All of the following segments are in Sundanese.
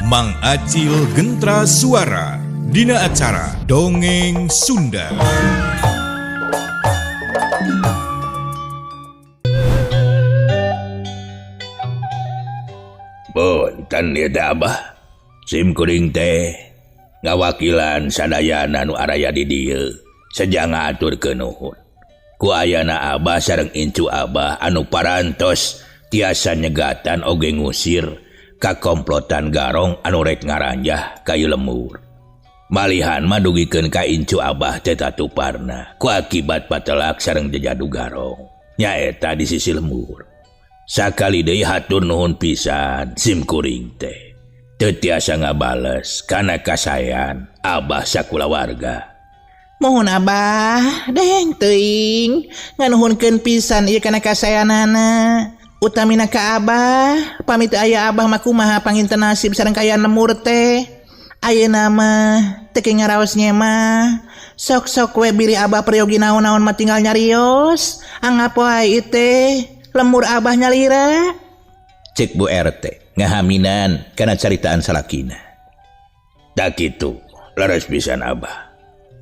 Mang Acil Gentra Suara dina acara Dongeng Sunda. Punten ieu teh Abah. Sim kuring teh ngawakilan sadayana nu araya di dieu. Saja ngaturkeun nuhun. Ku ayana Abah sareng incu Abah anu parantos tiasa nyegatan oge ngusir ka komplotan garong anu rek ngaranjah ka ieu lemur. Malihan mah dugikeun ka incu Abah teh tatuparna ku akibat patelak sareng jejadu garong. Nyaeta di sisi lemur. Sakali deui hatur nuhun pisan sim kuring teh. Teu tiasa ngabales kana kasayan Abah sakulawarga. Mohon Abah, deng teuing nganuhunkeun pisan ieu kana kasayanana. Utamina ka Abah, pamit aya Abah mah kumaha panginten nasib sareng kayaan lemur teh. Ayeuna mah teu ngaraos nyema. Sok-sok we biri Abah peryogi naon-naon mah tinggal nyarios. Anggap wae teh lemur Abah nyalira. Cek Bu RT ngahaminan kana caritaan salakina. Tak kitu, leres pisan Abah.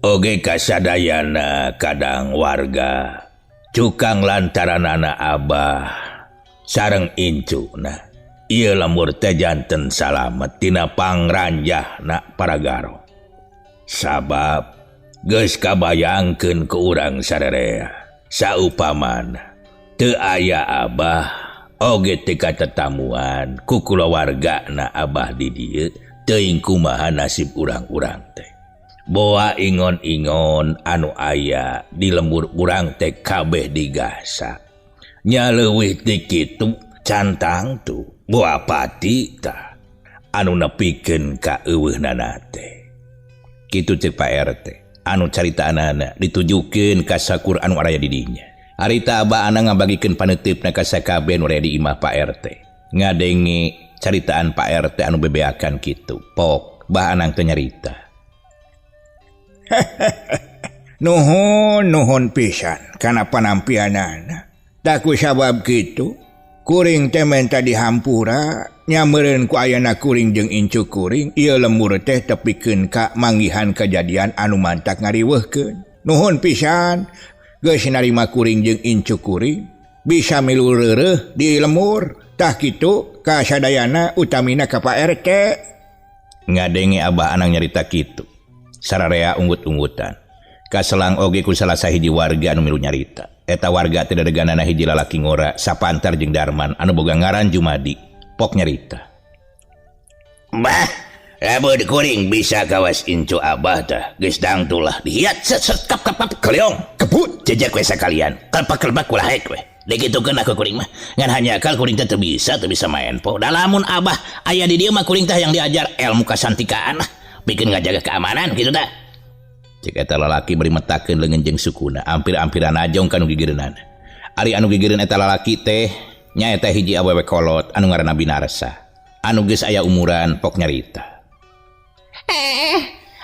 Oge kasadayana kadang warga cukang lantaranana Abah sareng incuna. Ieu lemur teh janten salamet tina pangranjahna para garong. Sabab geus kabayangkeun ku urang sarerea saupamana teu aya Abah oge teu katetamuan ku kulawargana Abah di dieu teuing kumaha nasib urang-urang teh. Boa ingon-ingon anu aya di lemur urang teh kabeh digasa. Nya leuwih ti kitu cantang tu boa pati tah anu nepikeun ka eueuhnana teh. Kitu cek Pak RT. Anu caritaanana ditujukeun ka sakur anu araya di dinya. Harita Abah ana ngabagikeun paneuteup ka sakabeh nu rea di imah Pak RT. Ngadenge caritaan Pak RT anu bebeakan kitu. Pok bah anang teu nyarita. Nuhun pisan kana panampianana. Da ku sabab kitu kuring teh menta dihampura nyameureun ku ayana kuring jeung incu kuring ieu lemur teh tepikeun ka manggihan kejadian anu mantak ngariweuhkeun. Nuhun pisan geus narima kuring jeung incu kuring bisa milu reureuh di lemur. Tah kitu kasadayana utamina ka Pak RT. Ngadenge Abah anang nyarita kitu. Sararea unggut-unggutan. Kaselang oge ku salah sahiji warga anu milu nyarita. Eta warga teh dadeganana hiji lalaki ngora sapantar jeung Darman anu boga ngaran Jumadi. Pok nyarita. Bah, lamun kuring bisa kawas incu Abah tah geus dangtulah dihiat set kap kaleong kebut jejak we sakalian. Kalpak-kalpak ulah hek we. Dikitukeun aku kuring mah ngan hanya akal kuring teh teu bisa maen po. Da lamun Abah aya di dieu mah kuring teh yang diajar ilmu kasantikaan lah. Bikin ngajaga keamanan gitu dah. Cek eta lalaki beri metakeun leungeun jeung sukuna ampir-ampiran ajong kanu gigireunana. Ari anu gigireun eta lalaki teh nyaeta hiji awewe kolot anu ngaranna Binarsa. Anu geus aya umuran pok nyarita.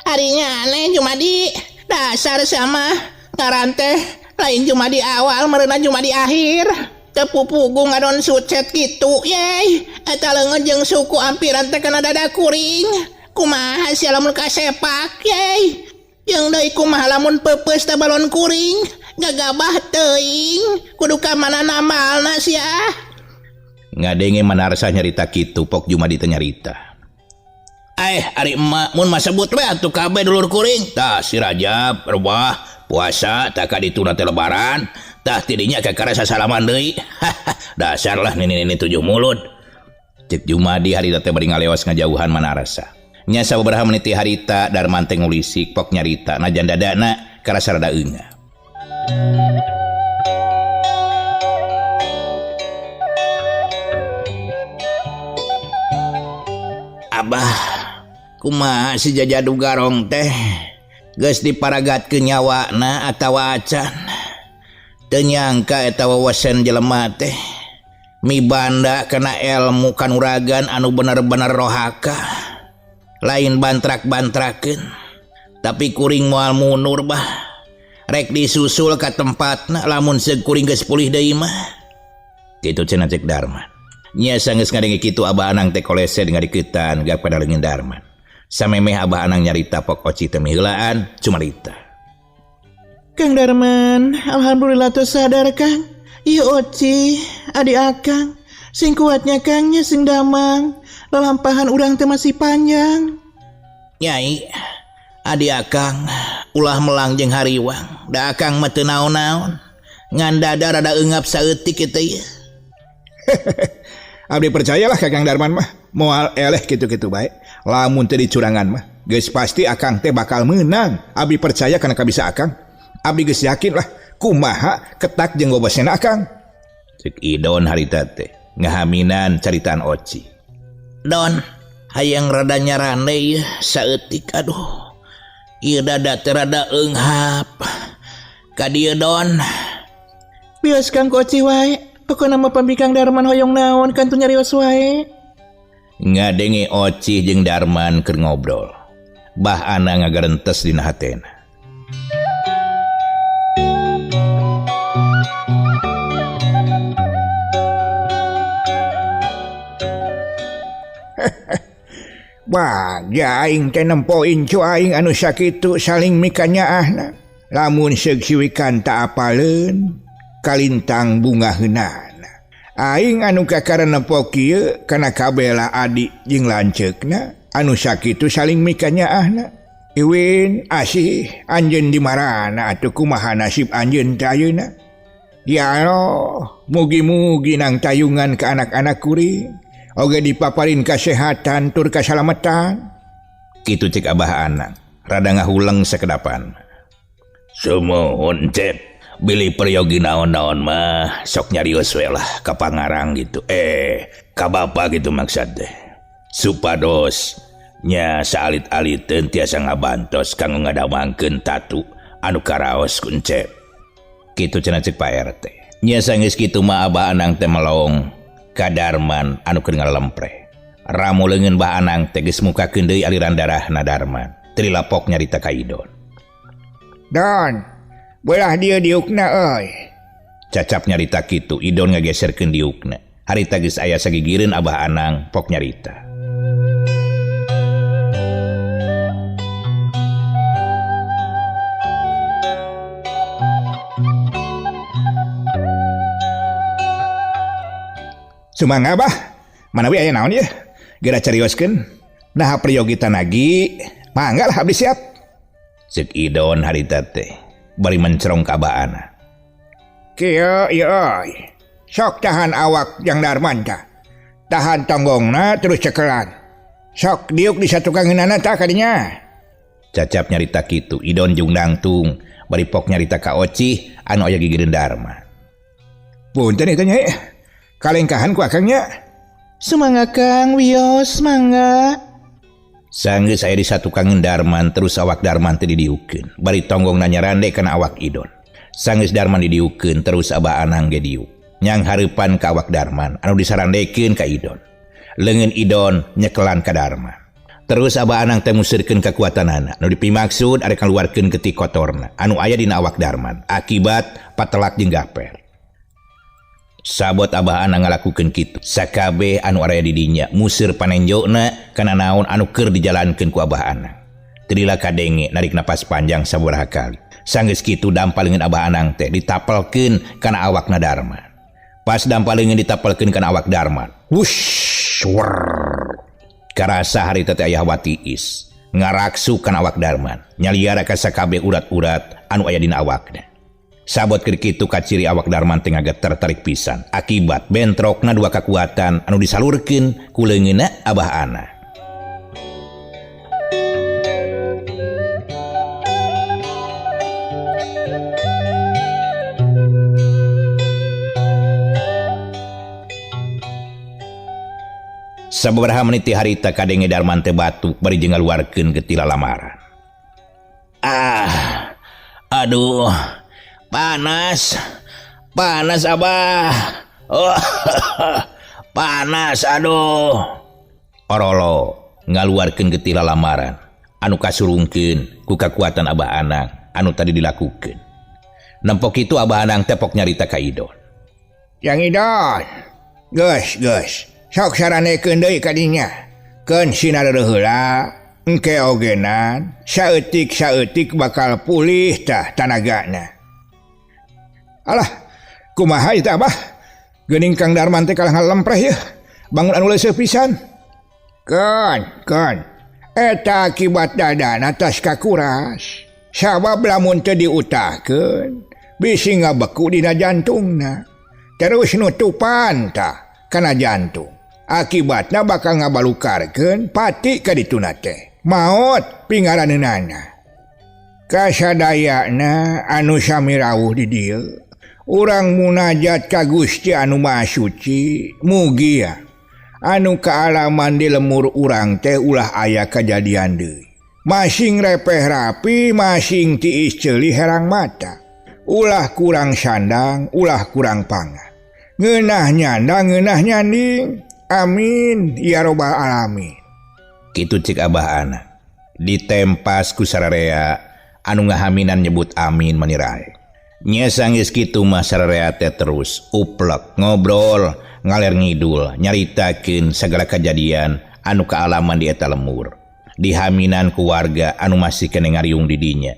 Ari nyane Jumadi. Dasar sama ngaran teh lain Jumadi awal meureunna Jumadi akhir. Teu pupugu ngadon sucet kitu yey. Eta leungeun jeung suku ampiran teh kana dada kuring. Kumaha sia lamun kasepak yey. Yang deui kumaha lamun peupeus teh balon kuring. Gagabah teuing kudu ka mana namalna sia. Ngadenge Manarsa nyarita kitu pok Jumadi teh nyarita. Ari emak mun mah sebut we atuh kabeh dulur kuring. Tah si Rajab rebah puasa tah kadituna teh lebaran tah tidinya kakara sasalaman deui. Dasar lah nini-nini 7 mulut. Cek Jumadi harita teh bari ngaleos ngajauhan Manarsa. Nya sababaraha menit ti harita Darman teh ngulisik pok nyarita najan dadana karasa rada eungah. Abah, kumaha si jajadu garong teh geus diparagatkeun nyawana atawa acan. Teu nyangka eta wawasan jelema teh mibanda kana ilmu kanuragan anu bener-bener rohaka. Lain bantrak-bantrakeun tapi kuring moal mundur bah rek disusul ka tempatna lamun seug kuring geus pulih deui mah. Kitu cenah cek Darman. Nya sanggeus ngadenge kitu Abah Anang teh kolese dengan diketan gak pada leungeun Darman. Samemeh Abah Anang nyarita pok Oci teh miheulaan cumarita. Kang Darman, alhamdulillah tuh sadar Kang. Iya Oci, adik akang. Sing kuatnya Kangnya sing damang. Lalampahan urang teh masih panjang. Nyai, adik akang ulah melang jeung hariwang. Da akang mah teu naon-naon. Ngan dada rada eungap saeutik kitu ye. Abdi percayalah ka Kang Darman mah. Moal eleh kitu-kitu bae. Lamun teu dicurangan mah, geus pasti akang teh bakal meunang. Abdi percaya kana kabisa akang. Abdi geus yakin lah kumaha ketak jeung gobosna akang. Cek Idon harita teh ngahaminan caritaan Oci. Don, hayang rada nyarane ieu saeutik aduh. Ieu dada teh rada eunghap. Ka dieu Don. Bios Kang Oci wae. Pokona mah pambi Kang Darman hoyong naon kan tuh nyarios wae. Ngadenge Oci jeung Darman keur ngobrol. Bah Anang ngagarentes dina hatena. Wah, aing teh nempo incu aing anu sakitu saling mikanyaahna. Lamun segsiwikan tak apaleun kalintang bunga heunana. Aing anu kakaran nempo kieu kana kabela adik jeung lanceukna anu sakitu saling mikanyaahna. Iwin asih anjeun di marana atuh kumaha nasib anjeun teh ayeuna? Ya Allah, mugi-mugi nang tayungan ke anak-anak kuring. Oge dipaparin kasehatan tur kasalamatan. Kitu cek Abah Anang, rada ngahuleng sakedapan. Sumohun Cep, bili peryogi naon-naon mah sok nyarios we lah ka Pangarang gitu. Ka bapa gitu maksud teh. Supados nya saalit-aliteun tiasa ngabantos kanggo ngadamangkeun tatu anu karaos kun Cep. Kitu cenah cek Pak RT. Nya sanggeus kitu mah Abah Anang teh melong ka Darman anu keur ngalempre. Ramu leungeun Bah Anang teh geus mukakeun deui aliran darahna Darman. Teu dilapok nyarita ka Idon. Don, belah dia diukna euy. Cacap nyarita kitu Idon ngageserkeun diukna. Harita geus aya sagigireun Abah Anang pok nyarita. Sumangga Abah, manawi aya naon ye? Geura carioskeun. Nah priyogitan lagi, mangga lah abdi siap. Cek Idon harita teh bari mencerong ka Abah Anang. Kieu ieu euy. Sok tahan awak Jang Darman tah. Tahan tonggongna terus cekelan. Sok diuk di satu kangeunana tah kadinya. Cacap nyarita kitu Idon jeung Dangtung bari pok nyarita ka Oci anu aya gigireun Darman. Punten eta nyai. Kalengkahan ku akangnya. Semangga Kang, wios mangga. Sanggeus aya di satu kangeun Darman terus awak Darman teh didiukeun. Bari tonggongna nyarande kana awak Idon. Sanggeus Darman didiukeun terus Abah Anang ge diuk. Nyang hareupan ka awak Darman anu disarandekeun ka Idon. Leungeun Idon nyekelan ka Darman. Terus Abah Anang teh musirkeun kakuatanana anu dipimaksud are kaluarkeun geutik kotorna anu aya dina awak Darman akibat patelak jeung gaper. Sabot Abah Anang ngalakukeun kitu. Sakabeh anu aya di dinya musir panenjona kana naon anu keur dijalankeun ku Abah Anang. Teu lila kadenge narik napas panjang sabaraha kali. Sanggeus kitu dampalingeun Abah Anang teh ditapelkeun kana awakna Darman. Pas dampalingeun ditapelkeun kana awak Darman. Wush, wer. Karasa harita teh aya hawa tiis. Ngaraksu kana awak Darman. Nyaliara ka sakabeh urat-urat anu aya dina awakna. Sabot keur kitu kaciri awak Darman teh ngageter tarik pisan akibat bentrokna dua kekuatan anu disalurkeun ku leungeunna Abah Anang. Sababaraha menit ti harita kadenge Darman teh batuk bari jeung ngaluarkeun getih lamaran. Aduh. Panas Abah. Oh, panas aduh. Orolo ngaluarkeun getih lamaran anu kasurungkeun ku kakuatan Abah Anang anu tadi dilakukeun. Nempok itu Abah Anang tepok nyarita ka Idon. Yang Idon, Geus. Sok saranekeun deui ka dinya. Keun sinareureun heula, engke ogenan, saeutik bakal pulih tah tanagana. Alah, kumaha ieu Abah? Geuning Kang Darman teh kalah ngalempreh yeuh. Bangun anu leuseuh pisan. Keun. Eta akibat dadana tos kakuras. Sabab lamun teu diutahkeun, bisi ngabeku dina jantungna. Terus nutupan tah kana jantung. Akibatna bakal ngabalukarkeun pati ka dituna teh. Maot pingaraneunana. Kasadayana anu sami rawuh di dieu, urang munajat ka Gusti anu Maha Suci, mugi ya anu kaalaman di lemur urang teh ulah aya kajadian deui. Masing repeh rapi, masing tiis ceuli herang mata. Ulah kurang sandang, ulah kurang pangan. Ngeunah nyandang, ngeunah nyanding. Amin ya robbal alamin. Kitu cik Abah anak. Ditempas ku sararea anu ngahaminan nyebut amin manirae. Nya sanggeus kitu mah sararea teh terus uplek ngobrol ngaler ngidul nyaritakeun sagala kejadian anu kaalaman di eta lemur. Dihaminan ku warga anu masih kene ngariung di dinya.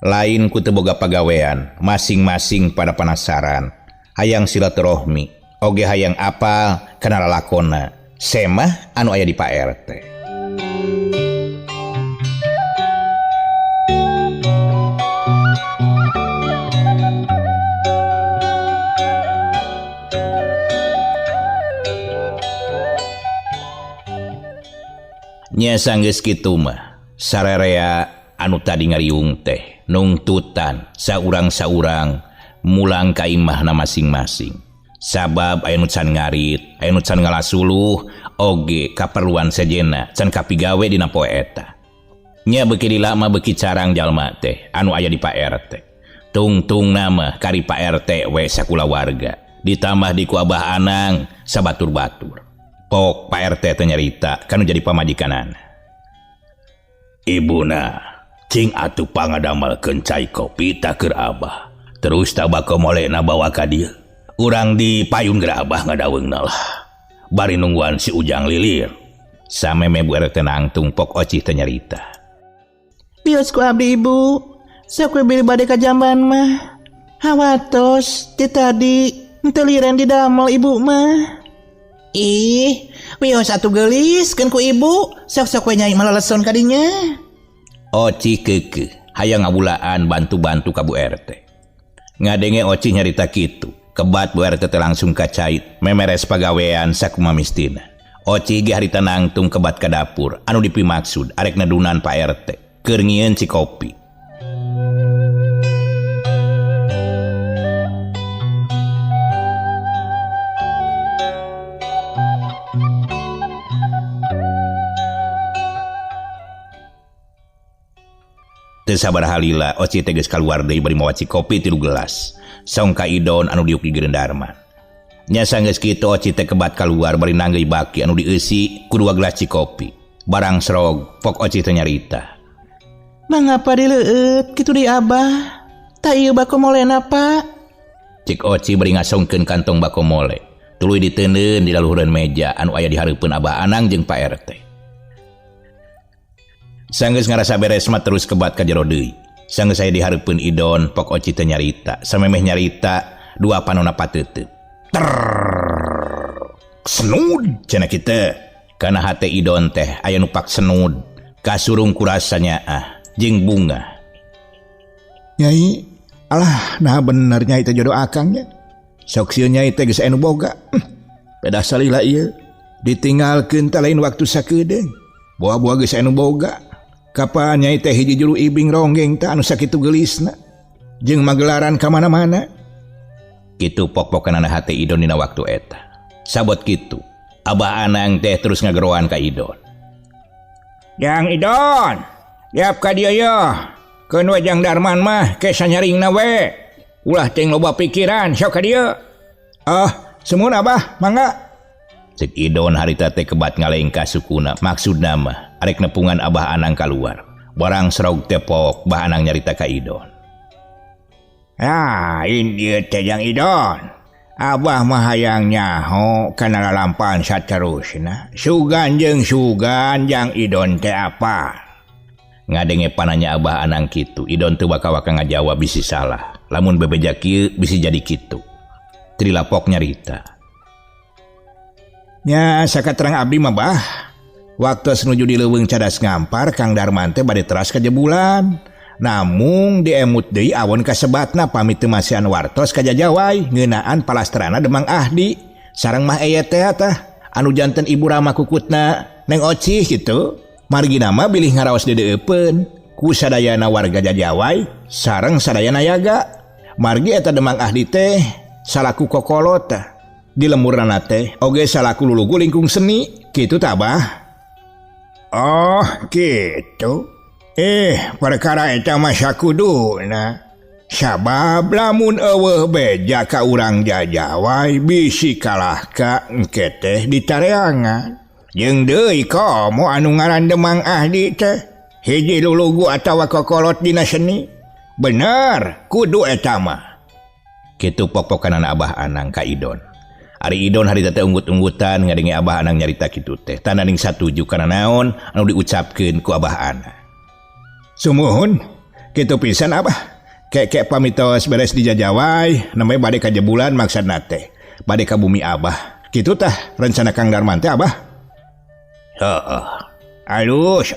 Lain ku teu boga pagawean, masing-masing pada penasaran. Hayang silaturahmi, oge hayang apal kana lalakonna. Semah anu aya di Pak RT. Nya sanggeus kitu mah sararea anu tadi ngariung teh nungtutan saurang-saurang mulang ka imahna masing-masing. Sabab aya nu can ngarit, aya nu can ngalasuluh, oge kaperluan sejenna can kapigawe dina poe eta. Nya beuki dilama beuki carang jalma teh anu aya di Pak RT. Tungtungna mah kari Pak RT we sakula warga. Ditambah di ku Abah Anang sabatur-batur. Pok Pak RT teh nyarita kanu jadi pamajikanana. Ibuna, cing atuh pangadamelkeun cai kopi tak keur Abah. Terus tabako molena bawa ka dieu. Urang di payun geura Abah ngadaweungna lah. Bari nungguan si Ujang lilir. Sameme Bu RT nangtung pok Ocih teh nyarita. Bios ku abdi ibu, sok we bili bade ka jamban mah. Hawatos ti tadi teu liren didamel ibu mah. Ih, wios atuh geuliskeun ku ibu, sok-sok we nyai malaleson ka dinya. Ocih keukeuh, hayang ngabulaan bantu-bantu ka Bu RT. Ngadenge Ocih nyarita kitu, kebat Bu RT teh langsung kacait memeres pagawean sakumaha mistina. Ocih ge harita nangtung kebat ka dapur, anu dipimaksud arek nadunan Pak RT, keur ngieun si kopi. Teu sabaraha lila Ocih teh geus kaluar deui bari mawaci kopi 3 gelas. Saung ka Idon anu diuk di Geureun Darman. Nya sanggeus kitu Ocih teh kebat kaluar bari nanggeuy baki anu dieusi ku 2 gelas kopi. Barang serog pok Ocih teh nyarita. Mangapa dileueut kitu di Abah? Ta ieu bako molena Pak. Cik Ocih bari ngasongkeun kantong bako mole. Tuluy diteuneun di laluhureun meja anu aya di hareupeun Abah Anang jeung Pak RT. Sanggeus ngarasa beres mah terus kebat ka jero deui. Sanggeus aya di hareupeun Idon, pok Ocih teh nyarita, samemeh nyarita 2 panonna pateuteut. Senud cenah kitu. Kana hate Idon teh aya nu pak senud, kasurung kurasanya jeung bunga. Nyai, alah nah bener nyai teh jodoh akangnya. Sok sieun nyai teh geus anu boga. Pedah salila ieu. Ditinggalkeun teh lain waktu sakeudeung. Boa-boa geus anu boga. Kapan nyai teh hiji julu ibing ronggeng teh anu sakitu geulisna jeung magelaran ka mana-mana. Kitu pok-pokanana hate Idon dina waktu eta. Sabot kitu, Abah Anang teh terus ngageroan ka Idon. Jang Idon, liap ka dieu yeuh. Keun we Jang Darman mah ke sanyaringna we. Ulah teh loba pikiran sok ka dieu. Semun Abah, mangga. Cek Idon harita teh kebat ngalengka sukuna, maksudna mah arek nepungan Abah Anang kaluar. Barang serog tepok Bah Anang nyarita ka Idon. Ya, ini teh Jang Idon. Abah mah hayang nyaho kana lalampahan saterusna. Sugan jeung sugan jang Idon teh apa? Ngadenge pananya Abah Anang kitu, Idon teu waka-waka ngajawab bisi salah. Lamun bebeja kieu bisi jadi kitu. Trilapok nyarita. Nya sakaterang abdi mah bah. Waktu senuju di leuweung cadas ngampar Kang Darman teh bade teras ka jebulan. Namung diemut deui awon kasebatna pamit teu masihan wartos ka Jajawai ngeunaan palastrana Demang Ahdi. Sareng mah aya teh tah anu janten Ibu Rama kukutna Neng Ocih kitu. Margina mah bilih ngaraos dedeuepeun ku sadayana warga Jajawai sareng sadayana yaga. Margi eta Demang Ahdi teh salaku kokolot tah. Di lemurna teh oge salaku lulugu lingkung seni kitu tah bah. Oh kitu. Perkara eta mah sakuduna. Sabab lamun eueuh beja ka urang Jajawai bisi kalah ka engke teh ditareangan. Jeung deui komo anu ngaran Demang Ahdi teh hiji lulugu atawa kokolot dina seni. Bener, kudu eta mah. Kitu pok-pokanan Abah Anang ka Idon. Ari Idon harita teh unggut-unggutan ngadenge Abah Anang nyarita kitu teh. Tananing satuju kana naon anu diucapkeun ku Abah Anang. Sumuhun, kitu pisan Abah. Kek pamitos beres di Jajawai, namanya bade ka jebulan maksudna teh. Bade ka bumi Abah. Kitu tah rencana Kang Darman teh Abah. Heeh. Alus.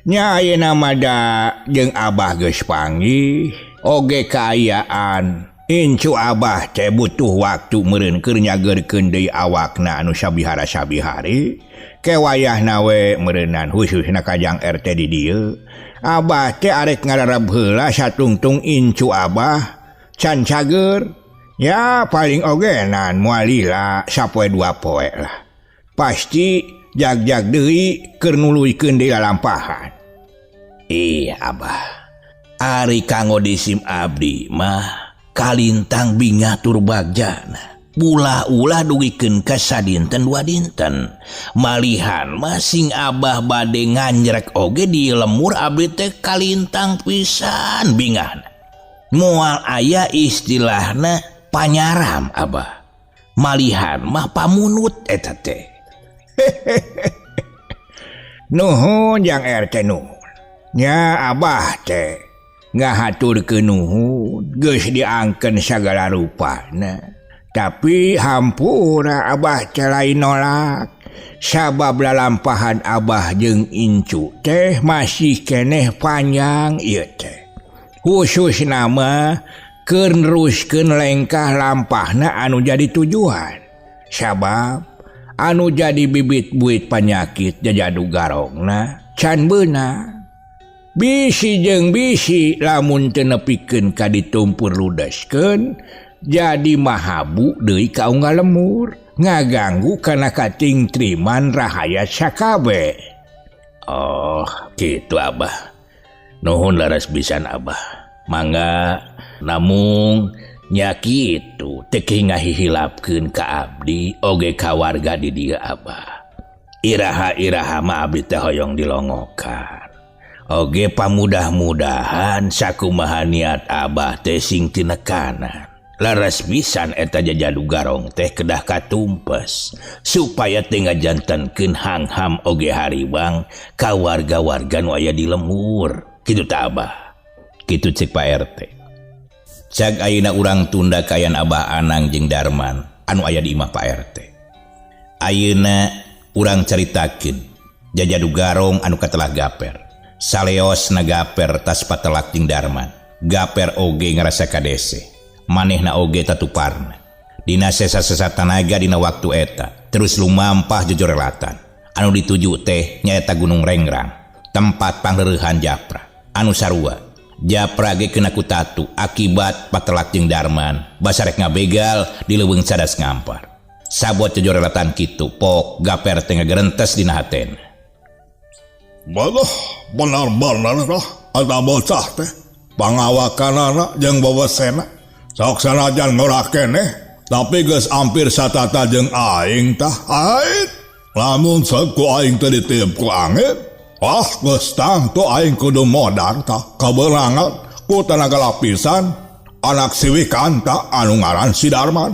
Nya ayeuna mah da jeung Abah geus panggih, oge kaayaan. Incu Abah teh butuh waktu meureun keur nyageurkeun deui awakna anu sabihara-sabihari. Kewayahna we meureunan khususna Kajang RT di dieu. Abah teh arek ngararab heula satungtung incu Abah can cager. Ya paling ogenan moal lila sapoe dua poe lah. Pasti jag-jag deui keur nuluykeun deui lalampahan. Iya Abah. Ari kanggo disim abdi mah kalintang bingatur bagjana. Ulah-ulah dugikeun ka sadinten dua dinten. Malihan masing Abah bade nganjrek oge di lemur abdi teh kalintang pisan bingahna. Moal aya istilahna panyaram Abah. Malihan mah pamunut eta teh. Nuhun Jang RT nuhun. Nya Abah teh ngahaturkeun nuhun geus diangkeun sagala rupana. Tapi hampura Abah teh lain nolak. Sabab lalampahan Abah jeung incu teh masih keneh panjang ieu teh. Khususna mah keur neruskeun lengkah lampahna anu jadi tujuan. Sabab anu jadi bibit buit panyakit jajadu garongna can beunang. Bisi jeung bisi lamun teu nepikeun ka ditumpur ludeskeun jadi mahabu deui ka unggal lemur, ngaganggu kana kating triman rahayat sakabe. Oh, kitu Abah. Nuhun laras pisan Abah. Mangga namung nya kitu teu ngahihilapkeun ka abdi oge ka warga di dieu Abah. Iraha-iraha mah abdi teh hoyong dilongokan. Oge pamudah-mudahan sakumaha niat Abah teh sing tinekanan. Laras pisan eta jajadu garong teh kedah katumpes supaya teu ngajantenkeun hangham oge hariwang ka warga-warga nu aya di lemur. Kitu tah Abah. Kitu cek Pak RT. Cag ayeuna urang tunda kayan Abah Anang jeung Darman anu aya di imah Pak RT. Ayeuna urang caritakeun jajadu garong anu katelah gaper. Saleosna gaper tas patelak jeung Darman. Gaper oge ngarasa kadese. Manehna oge tatuparna. Dina sesa-sesa tanaga dina waktu eta terus lumampah jejorelatan. Anu dituju teh nyaeta Gunung Rengrang, tempat pangreurehan Japra. Anu sarua, Japra ge kena kutatu akibat patelak jeung Darman basarek ngabegal di leuweung cadas ngampar. Sabot jejorelatan kitu pok gaper teh ngagerentes dina hatena. Balah, benar-benar lah ada bocah teh pangawakanana jeung babasena. Sok sanajan murah keneh, tapi geus ampir satata jeung aing tah. Ait, lamun sok ku aing teh ditiup ku angin, wah geus tangtu aing kudu modar tah kaberangan ku tenaga lapisan anak siwikan tah anu ngaran si Darman.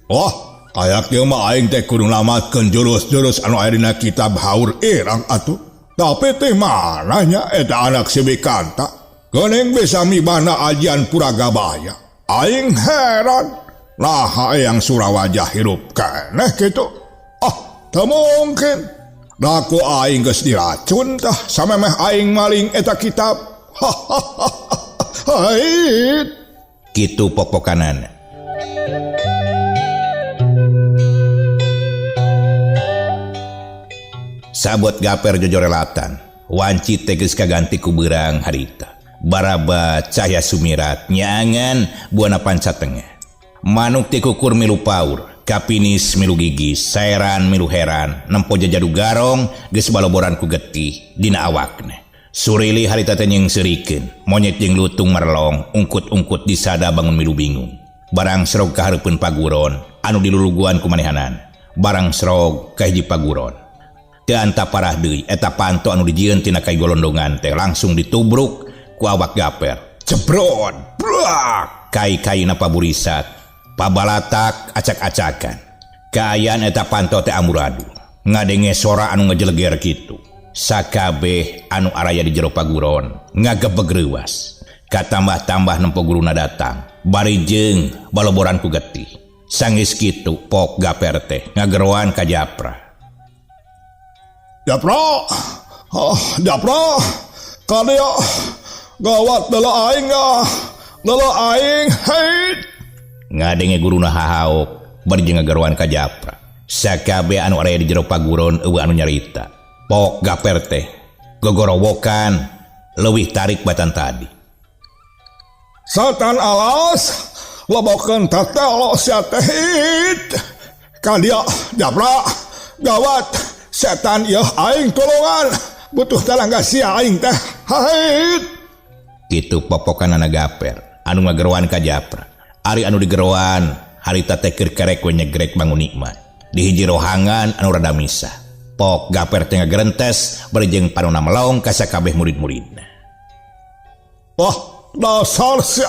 Wah, kayak ieu mah aing teh kudu nglamatkeun jurus-jurus anu aya dina kitab haur irang atuh. Tapi teh mana nya eta anak si Bikanta? Geuning bisa mibana ajian Puragabaya. Aing heran. Nah, yang Surawajah hirup keneh kitu. Teu mungkin. Daku aing geus diracun tah samemeh aing maling eta kitab. Hait. Kitu popokanana. Sabot Gaper jojorelatan, wanci teges kaganti ku beurang harita. Baraba cahya sumirat, nyangan buana panca tengah. Manuk tikukur milu paur, kapinis milu gigis, saeran milu heran, nempo jajadu garong, geus baloboran ku getih, dina awakna. Surili harita teh nyeng serikeun, monyet jeung lutung merlong, ungkut-ungkut disada bangun milu bingung. Barang serog kahareupeun paguron, anu diluluguan ku manehanan. Barang serog ka hiji paguron. Teu anta parah deui eta panto anu dijieun tina kai golondongan teh langsung ditubruk ku awak Gaper. Cebrot, blak, kai-kaina paburisat, pabalatak acak-acakan. Kaayaan eta panto teh amburadul, ngadenge sora anu ngejeleger kitu. Sakabeh anu araya di jero paguron ngagebeg reuwas. Katambah-tambah nempo guruna datang, bari jeung baloboran ku getih. Sanggeus kitu pok Gaper teh ngageroan ka Japra. Japra, kadia gawat bela aing hei. Ngadenge guruna hahaok bari jeung ngageroan ka Japra. Sakabeh anu aya di jero paguron eueuh anu nyarita. Pok Gaper teh gogorowokan leuwih tarik batan tadi. Setan alas lebokeun tatelo sia teh hit. Kadia Japra, gawat. Setan ieu aing tolongan, butuh talangga sia aing teh. Hait. Kitu popokanana Gaper anu ngageroan ka Japra. Ari anu digeroan harita teh keur kerek we nyegrek bangun nikmat. Di hiji rohangan anu rada misah. Pok Gaper teh ngagerentes bari jeung panonna melong ka sakabeh murid-muridna. Wah, dasar sia.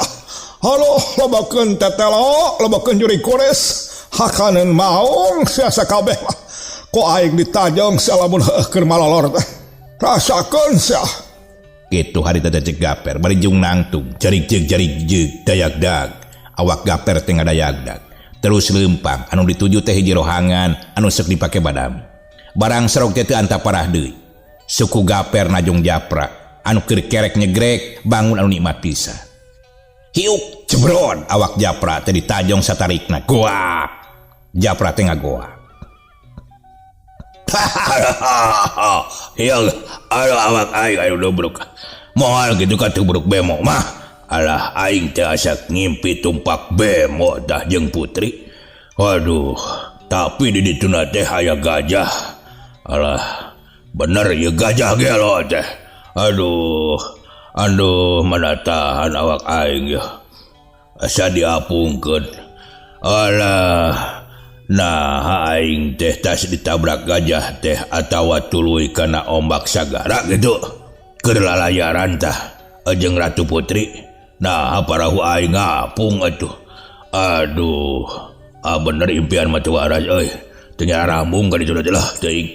Halo, lobakeun tetelo, lobakeun juri kuris. Hakaneun maung sia sakabeh mah. Ko aing ditajong salamun keur malolor teh. Rasakeun sia. Kitu harita teh cek Gaper bari jeung nangtung, jarig-jarig dayagdag. Awak Gaper teh ngadayagdag. Terus leumpang anu dituju teh hiji rohangan anu sok dipake badami. Barang serog teh teu anta parah deui. Suku Gaper najong Japra anu keur kerek nyegrek bangun anu nikmat pisan. Hiuk jebron awak Japra teh ditajong satarikna. Goak. Japra teh ngagoak. Yang ada awak aing anu dobrok. Moal gitu ka tubruk bemo mah. Alah aing teh asa ngimpi tumpak bemo dah jeung putri. Waduh, tapi di dituna teh aya gajah. Alah, bener ya gajah ge lo teh. Aduh, mana tahan awak aing ya. Asa diapungkeun. Alah. Nah, aing teh tas ditabrak gajah teh atawa tuluy kana ombak sagara gitu. Keur lalayaran tah jeung Ratu Putri. Nah, parahu aing ngapung atuh. Aduh, bener impian mah teu waras euy. Teu nyarambung ka ditu lah teuing.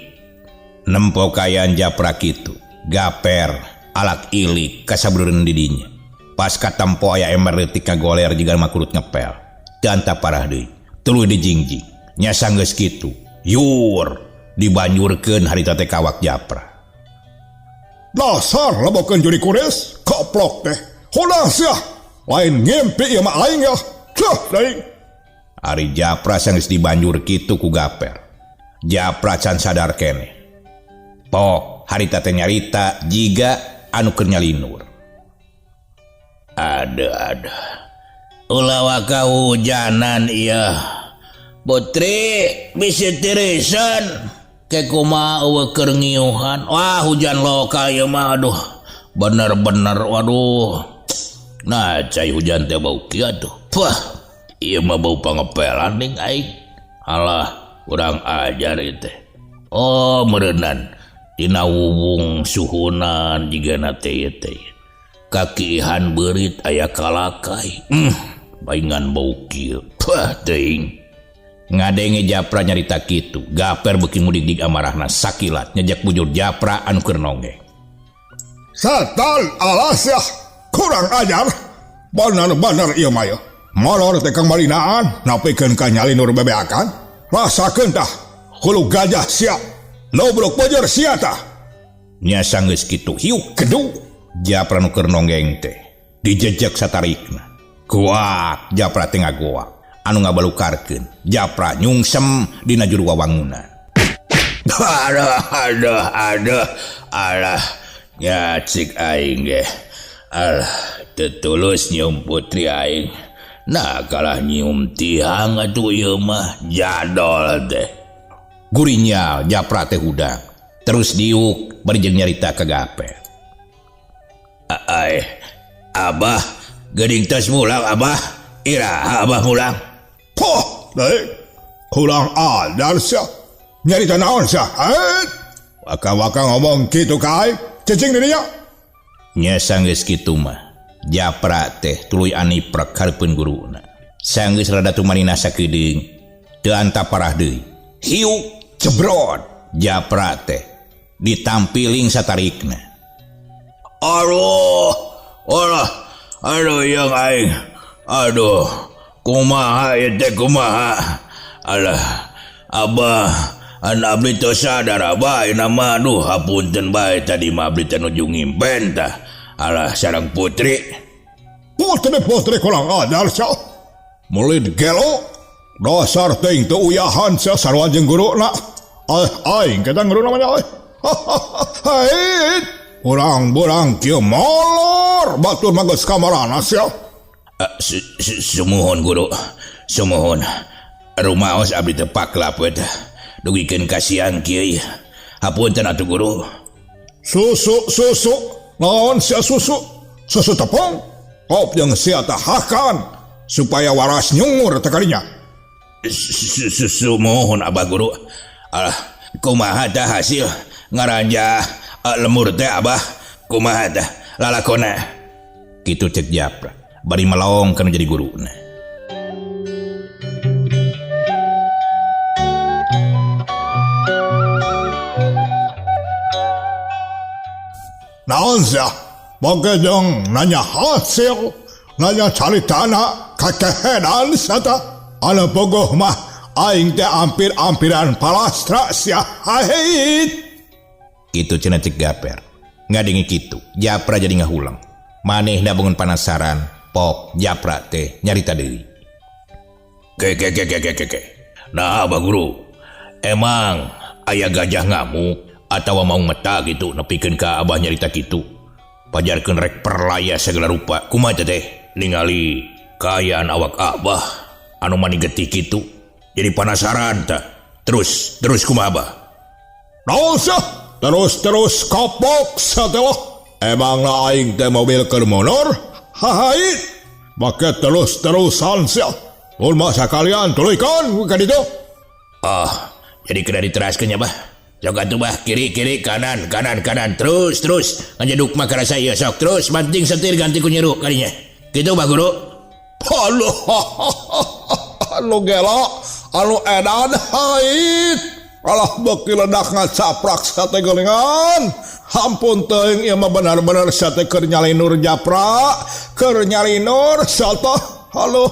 Nempo kayan Japra kitu. Gaper alak ilik kasabeureun di dinya. Pas katempo aya ember leutik ngagoler jiga makurut ngepel. Teu anta parah deui. Tuluy dijingjing. Nya sanggeus kitu, yur dibanjurkeun harita teh kawak Japra. Dasar lebokeun juri kuris, koplok teh. Hodah sia, lain ngimpi ieu mah aing ya. Cah deing. Ari Japra sanggeus dibanjur kitu ku Gaper. Japra can sadar keneh. Pok harita teh nyarita jiga anu keur nyalinur. Ada. Ulah kahujanan ieu. Putri bisa tirisan ke kumaha eueuh keur ngiuhan. Wah hujan lokal ieu mah aduh. Bener-bener waduh. Nah cai hujan teh bau kieu tuh. Pah, ieu mah bau pangepelan ning aing. Alah, urang ajar ieu teh. Oh, meureunnan tina wuwung suhunan jigana teh ieu teh. Kakihan beurit aya kalakai. baingan bau kieu. Pah teuing. Ngadenge Japra nyarita kitu, Gaper beuki mudik amarahna sakilat nyejak bujur Japra anu keur nonggeng. Setan alas ya, kurang ajar. Benar-benar ieu mah ya. Molor teh kang malinaan, napikeun ka nyali nur bebeakan. Rasakeun tah, hulu gajah sia. Lobrok bojor sia tah. Nya sanggeus kitu, hiuk kedu. Japra nu keur nonggeng teh dijejak satarikna. Kuat Japra teh ngagoak. Anu ngabalukarkeun, Japra nyungsem dina juru wawangunan. Alah, nyacik aing ge. Alah, tetulus nyium putri aing. Nah, kalah nyium tihang atuh ieu mah jadol teh. Gurinya Japra teh hudang. Terus diuk bari jeung nyarita ka Gaper. Abah, geuning tos mulang Abah. Ira Abah mulang. Poh, deui. Kurang ajar sia. Nyarita naon sia? Waka-waka ngomong kitu ka aing. Cicing di dinya. Nya sanggeus kitu mah. Japra teh tuluy aniprek hareupeun guruna. Sanggeus rada tumanina sakedeung, teu anta parah deui. Hiuk cebrot Japra teh ditampiling satarikna. Aduh yang aing. Aduh, kumaha ieu teh kumaha? Alah, Abah, an abdi teu sadar Abah ayeuna mah. Aduh, hapunten bae tadi mah abdi teh nuju ngimpen tah. Alah, sareng putri. Putri kurang ajar sia. Mulid gelo. Dasar teuing teu uyahan sia sarua jeung guruna. Aing kita nguruna mah. Hai. Urang-urang kieu molor. Batur mah geus kamarana sia. Sumuhun guru. Sumuhun. Rumaos abdi teu paklapet. Dugikeun kasihan kieu. Hapunten atuh guru. Susu. Naon sia susu? Susu tepung? Kop jeung sia teh hakan supaya waras nyungur teh kadinya. Sumuhun Abah guru. Alah, kumaha tah hasil ngaranja lemur teh Abah? Kumaha tah lalakona? Kitu cek Japra. Bari melong kana jadi guruna. Naon sia? Boga jeung nanya hasil, nanya caritana kakehedan sata. Anu bogoh mah aing teh ampir-ampiran palastra sia. Hait. Kitu cenah cek Gaper. Ngadenge kitu, Japra jadi ngahulang. Manehna bangun penasaran, pok Japra teh nyarita deui. Ke. Nah, Abah guru. Emang aya gajah ngamuk atawa mau meta gitu nepikeun ka Abah nyarita kitu. Pajarkeun rek perlaya segala rupa. Kumaha teh ningali kaayaan awak Abah anu mani getih kitu. Jadi penasaran tah. Terus kumaha Abah? Naon sia? Terus kopok satela. Emangna aing teh mobil keur motor? Hahait. Make terus-terusan sia. Mun mah sakalian tuluykan ka ditu. Jadi kena diteraskeun nya Bah. Sok atuh Bah, kiri kanan terus ngajeduk mah ka saya sok terus banting setir ganti ku nyeru kadinya. Kitu Bah guru. Anu gelo, anu edan hait. Alah beuki ledak ngacaprak sate gelengan. Hampun teuing ieu mah benar-benar sate keur nyali nur Japra, keur nyali nur sata. Halo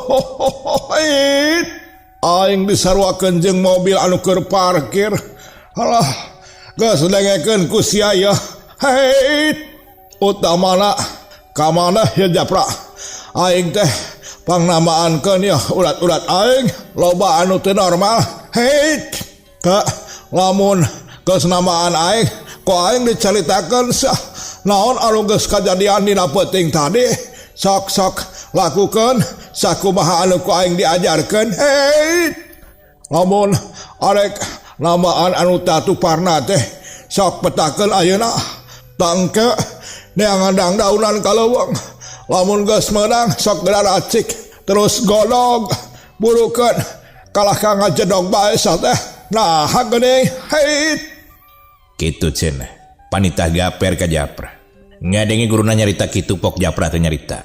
hait. Aing disarwakeun jeung mobil anu keur parkir. Alah, geus dengekeun ku sia ya. Hait. Utamana ka mana ya Japra? Aing teh pangnamaankeun ya urat-urat aing loba anu teu normal. Hait. Lamun geus namaan aing, ku aing dicaritakeun naon anu geus kajadian dina peuting tadi. Sok lakukeun sakumaha anu ku aing diajarkeun. Hei. Lamun arek namaan anu tatuparna teh sok petakeun ayeuna. Tangke neangan daunan kaleuweung. Lamun geus meunang sok racik terus godog burukeun kalah ka ngajedog bae teh. Nah, geuning. Hei. Kitu cenah. Panitah Gaper ka Japra. Ngadenge guruna nyarita kitu pok Japra teh nyarita.